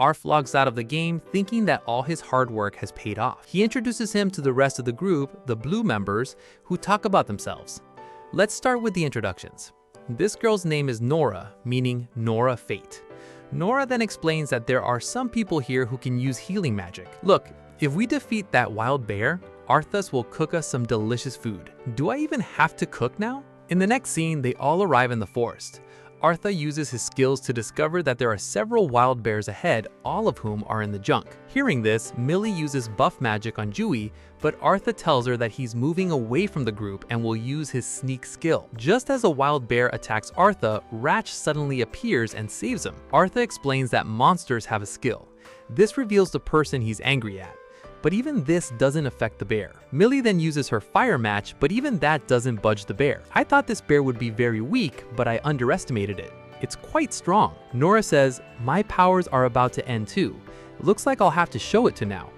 Arth logs out of the game thinking that all his hard work has paid off. He introduces him to the rest of the group, the blue members, who talk about themselves. Let's start with the introductions. This girl's name is Nora, meaning Nora Fate. Nora then explains that there are some people here who can use healing magic. Look, if we defeat that wild bear, Arthas will cook us some delicious food. Do I even have to cook now? In the next scene, they all arrive in the forest. Artha uses his skills to discover that there are several wild bears ahead, all of whom are in the junk. Hearing this, Millie uses buff magic on Dewey, but Artha tells her that he's moving away from the group and will use his sneak skill. Just as a wild bear attacks Artha, Ratch suddenly appears and saves him. Artha explains that monsters have a skill. This reveals the person he's angry at. But even this doesn't affect the bear. Millie then uses her fire match, but even that doesn't budge the bear. I thought this bear would be very weak, but I underestimated it. It's quite strong. Nora says, my powers are about to end too. Looks like I'll have to show it to now.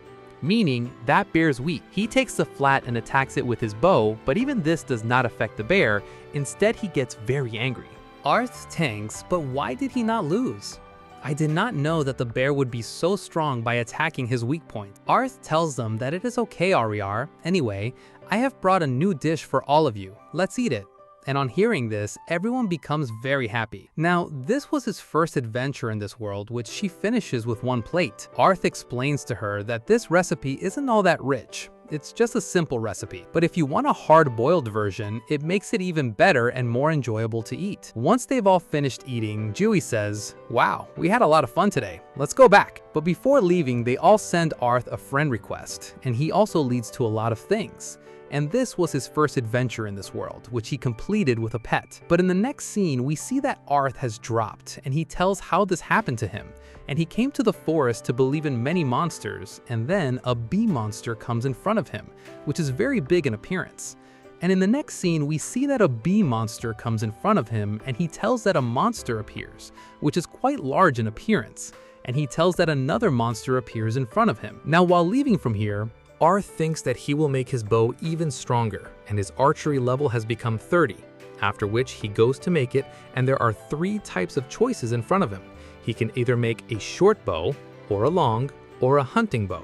Meaning, that bear's weak. He takes the flat and attacks it with his bow, but even this does not affect the bear. Instead, he gets very angry. Arth tanks, but why did he not lose? I did not know that the bear would be so strong by attacking his weak point. Arth tells them that it is okay, Ariar. Anyway, I have brought a new dish for all of you. Let's eat it. And on hearing this, everyone becomes very happy. Now, this was his first adventure in this world, which she finishes with one plate. Arth explains to her that this recipe isn't all that rich. It's just a simple recipe. But if you want a hard-boiled version, it makes it even better and more enjoyable to eat. Once they've all finished eating, Dewey says, wow, we had a lot of fun today. Let's go back. But before leaving, they all send Arth a friend request, and he also leads to a lot of things. And this was his first adventure in this world, which he completed with a pet. But in the next scene, we see that Arth has dropped, and he tells how this happened to him. And he came to the forest to believe in many monsters, and then a bee monster comes in front of him, which is very big in appearance. And in the next scene, we see that a bee monster comes in front of him, and he tells that a monster appears, which is quite large in appearance. And he tells that another monster appears in front of him. Now, while leaving from here, Arth thinks that he will make his bow even stronger, and his archery level has become 30, after which he goes to make it, and there are 3 types of choices in front of him. He can either make a short bow, or a long, or a hunting bow,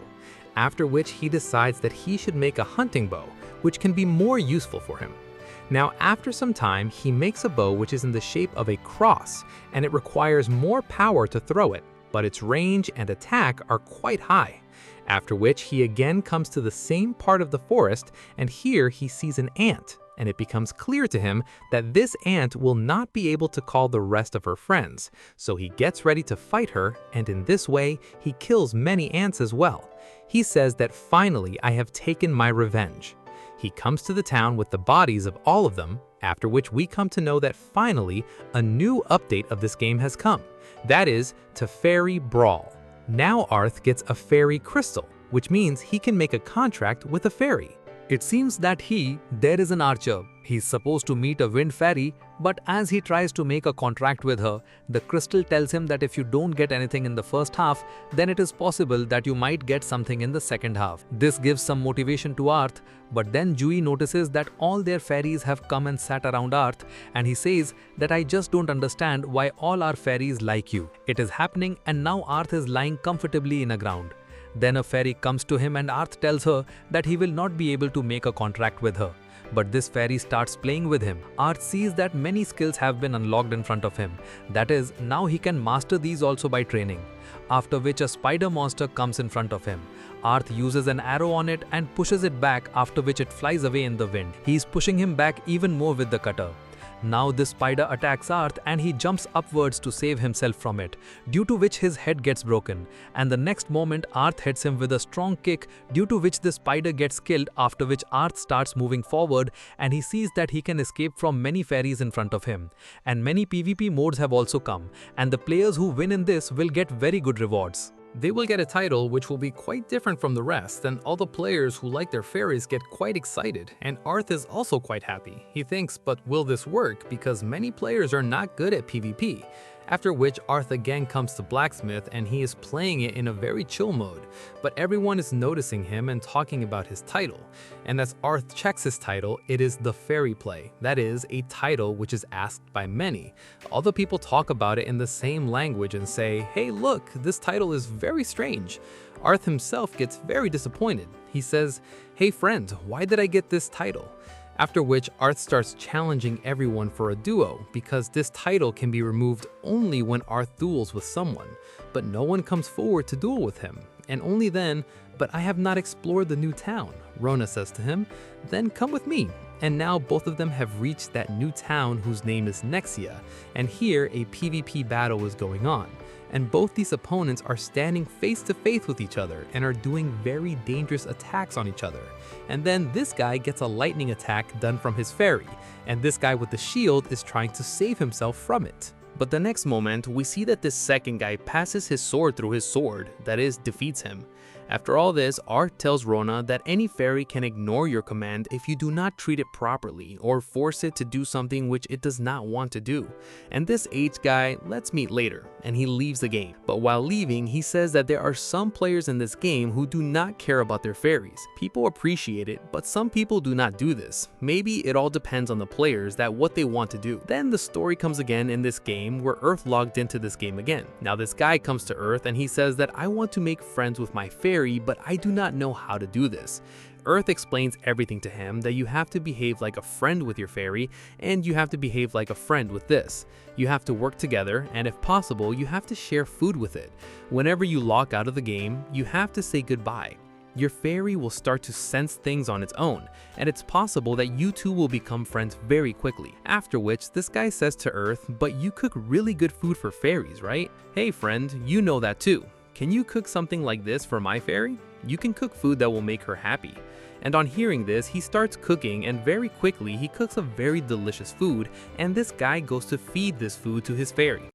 after which he decides that he should make a hunting bow, which can be more useful for him. Now, after some time, he makes a bow which is in the shape of a cross, and it requires more power to throw it, but its range and attack are quite high. After which he again comes to the same part of the forest, and here he sees an ant, and it becomes clear to him that this ant will not be able to call the rest of her friends, so he gets ready to fight her, and in this way, he kills many ants as well. He says that finally I have taken my revenge. He comes to the town with the bodies of all of them, after which we come to know that finally a new update of this game has come. That is, Teferi Brawl. Now Arth gets a fairy crystal, which means he can make a contract with a fairy. It seems that there is an archer. He's supposed to meet a wind fairy, but as he tries to make a contract with her, the crystal tells him that if you don't get anything in the first half, then it is possible that you might get something in the second half. This gives some motivation to Arth, but then Dewey notices that all their fairies have come and sat around Arth, and he says that I just don't understand why all our fairies like you. It is happening, and now Arth is lying comfortably in a ground. Then a fairy comes to him and Arth tells her that he will not be able to make a contract with her. But this fairy starts playing with him. Arth sees that many skills have been unlocked in front of him. That is, now he can master these also by training. After which a spider monster comes in front of him. Arth uses an arrow on it and pushes it back, after which it flies away in the wind. He is pushing him back even more with the cutter. Now this spider attacks Arth and he jumps upwards to save himself from it, due to which his head gets broken. And the next moment Arth hits him with a strong kick, due to which the spider gets killed, after which Arth starts moving forward and he sees that he can escape from many fairies in front of him. And many PvP modes have also come, and the players who win in this will get very good rewards. They will get a title which will be quite different from the rest, and all the players who like their fairies get quite excited, and Arth is also quite happy. He thinks, but will this work? Because many players are not good at PvP. After which Arth again comes to Blacksmith and he is playing it in a very chill mode, but everyone is noticing him and talking about his title. And as Arth checks his title, it is the Fairy Play, that is, a title which is asked by many. All the people talk about it in the same language and say, hey look, this title is very strange. Arth himself gets very disappointed. He says, hey friend, why did I get this title? After which Arth starts challenging everyone for a duo because this title can be removed only when Arth duels with someone, but no one comes forward to duel with him. And only then, but I have not explored the new town, Rona says to him, then come with me. And now both of them have reached that new town whose name is Nexia, and here a PvP battle is going on. And both these opponents are standing face to face with each other and are doing very dangerous attacks on each other. And then this guy gets a lightning attack done from his fairy, and this guy with the shield is trying to save himself from it. But the next moment, we see that this second guy passes his sword through his sword, that is, defeats him. After all this, Arth tells Rona that any fairy can ignore your command if you do not treat it properly or force it to do something which it does not want to do. And this H guy, let's meet later, and he leaves the game. But while leaving, he says that there are some players in this game who do not care about their fairies. People appreciate it, but some people do not do this. Maybe it all depends on the players that what they want to do. Then the story comes again in this game where Earth logged into this game again. Now this guy comes to Earth and he says that I want to make friends with my fairy, but I do not know how to do this. Earth explains everything to him, that you have to behave like a friend with your fairy, and you have to behave like a friend with this. You have to work together, and if possible, you have to share food with it. Whenever you log out of the game, you have to say goodbye. Your fairy will start to sense things on its own, and it's possible that you two will become friends very quickly. After which, this guy says to Earth, but you cook really good food for fairies, right? Hey friend, you know that too. Can you cook something like this for my fairy? You can cook food that will make her happy. And on hearing this, he starts cooking, and very quickly he cooks a very delicious food, and this guy goes to feed this food to his fairy.